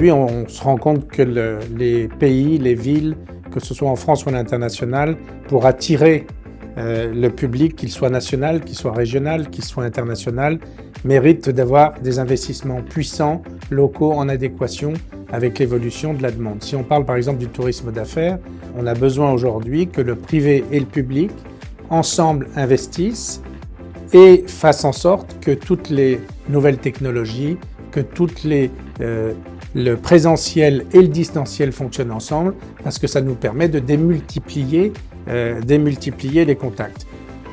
Aujourd'hui, on se rend compte que les pays, les villes, que ce soit en France ou à l'international, pour attirer le public, qu'il soit national, qu'il soit régional, qu'il soit international, méritent d'avoir des investissements puissants, locaux, en adéquation avec l'évolution de la demande. Si on parle par exemple du tourisme d'affaires, on a besoin aujourd'hui que le privé et le public, ensemble, investissent et fassent en sorte que toutes les nouvelles technologies, que le présentiel et le distanciel fonctionnent ensemble, parce que ça nous permet de démultiplier les contacts.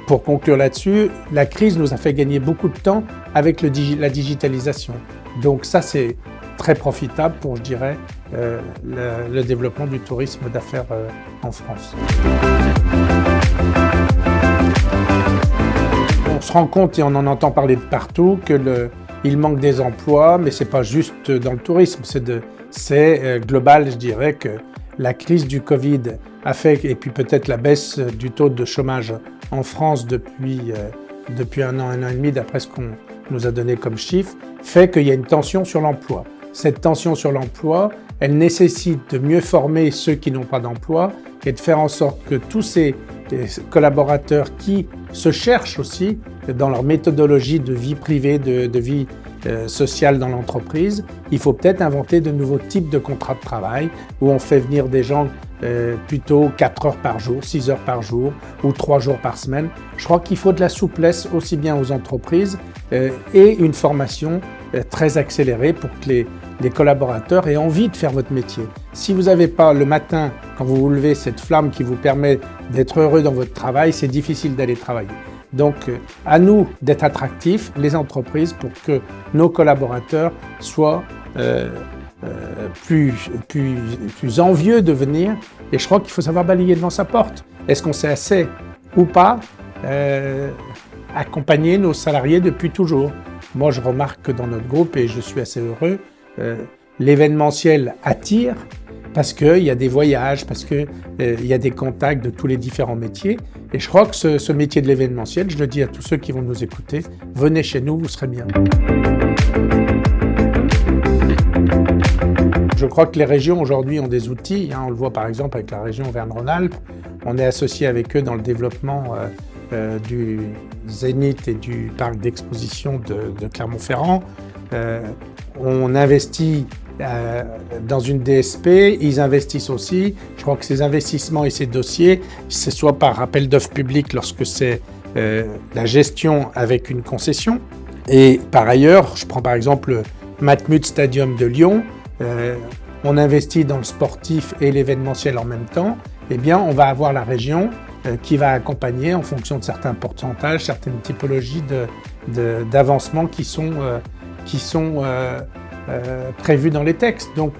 Pour conclure là-dessus, la crise nous a fait gagner beaucoup de temps avec la digitalisation. Donc ça, c'est très profitable pour, je dirais, le développement du tourisme d'affaires en France. On se rend compte, et on en entend parler de partout, il manque des emplois, mais c'est pas juste dans le tourisme, c'est global, je dirais, que la crise du Covid a fait, et puis peut-être la baisse du taux de chômage en France depuis 1 an et demi, d'après ce qu'on nous a donné comme chiffre, fait qu'il y a une tension sur l'emploi. Cette tension sur l'emploi, elle nécessite de mieux former ceux qui n'ont pas d'emploi et de faire en sorte que tous ces collaborateurs qui se cherchent aussi dans leur méthodologie de vie privée, de vie sociale dans l'entreprise, il faut peut-être inventer de nouveaux types de contrats de travail où on fait venir des gens plutôt 4 heures par jour, 6 heures par jour ou 3 jours par semaine. Je crois qu'il faut de la souplesse aussi bien aux entreprises et une formation très accélérée pour que les collaborateurs aient envie de faire votre métier. Si vous n'avez pas le matin, quand vous vous levez, cette flamme qui vous permet d'être heureux dans votre travail, c'est difficile d'aller travailler. Donc, à nous d'être attractifs, les entreprises, pour que nos collaborateurs soient plus envieux de venir. Et je crois qu'il faut savoir balayer devant sa porte. Est-ce qu'on sait assez ou pas accompagner nos salariés depuis toujours? Moi, je remarque que dans notre groupe, et je suis assez heureux, l'événementiel attire parce qu'il y a des voyages, parce qu'il y a des contacts de tous les différents métiers. Et je crois que ce métier de l'événementiel, je le dis à tous ceux qui vont nous écouter, venez chez nous, vous serez bien. Je crois que les régions aujourd'hui ont des outils. On le voit par exemple avec la région Auvergne-Rhône-Alpes. On est associé avec eux dans le développement du Zénith et du parc d'exposition de Clermont-Ferrand. On investit dans une DSP, ils investissent aussi. Je crois que ces investissements et ces dossiers, c'est soit par appel d'offres public lorsque c'est la gestion avec une concession. Et par ailleurs, je prends par exemple le Matmut Stadium de Lyon, on investit dans le sportif et l'événementiel en même temps, eh bien on va avoir la région qui va accompagner en fonction de certains pourcentages, certaines typologies d'avancement qui sont prévus dans les textes. Donc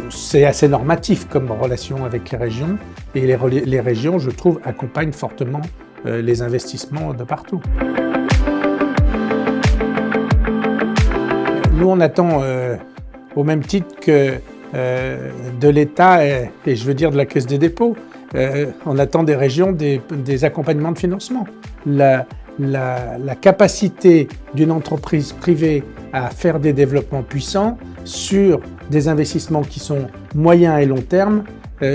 c'est assez normatif comme relation avec les régions, et les régions, je trouve, accompagnent fortement les investissements de partout. Nous, on attend, au même titre que de l'État et je veux dire de la Caisse des dépôts, on attend des régions des accompagnements de financement. La capacité d'une entreprise privée à faire des développements puissants sur des investissements qui sont moyens et long terme,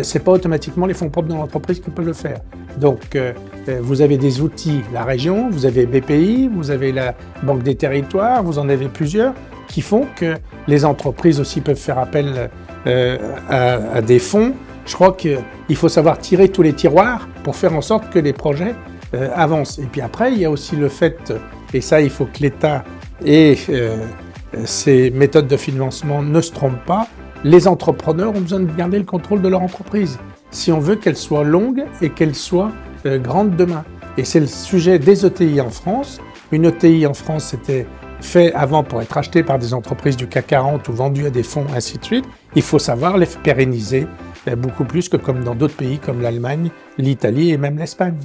c'est pas automatiquement les fonds propres de l'entreprise qui peuvent le faire. Donc, vous avez des outils, la région, vous avez BPI, vous avez la Banque des Territoires, vous en avez plusieurs, qui font que les entreprises aussi peuvent faire appel à des fonds. Je crois qu'il faut savoir tirer tous les tiroirs pour faire en sorte que les projets avancent. Et puis après, il y a aussi le fait, et ça, il faut que l'État et ses méthodes de financement ne se trompent pas, les entrepreneurs ont besoin de garder le contrôle de leur entreprise si on veut qu'elle soit longue et qu'elle soit grande demain. Et c'est le sujet des ETI en France. Une ETI en France, c'était fait avant pour être acheté par des entreprises du CAC 40 ou vendu à des fonds, ainsi de suite. Il faut savoir les pérenniser beaucoup plus que comme dans d'autres pays comme l'Allemagne, l'Italie et même l'Espagne.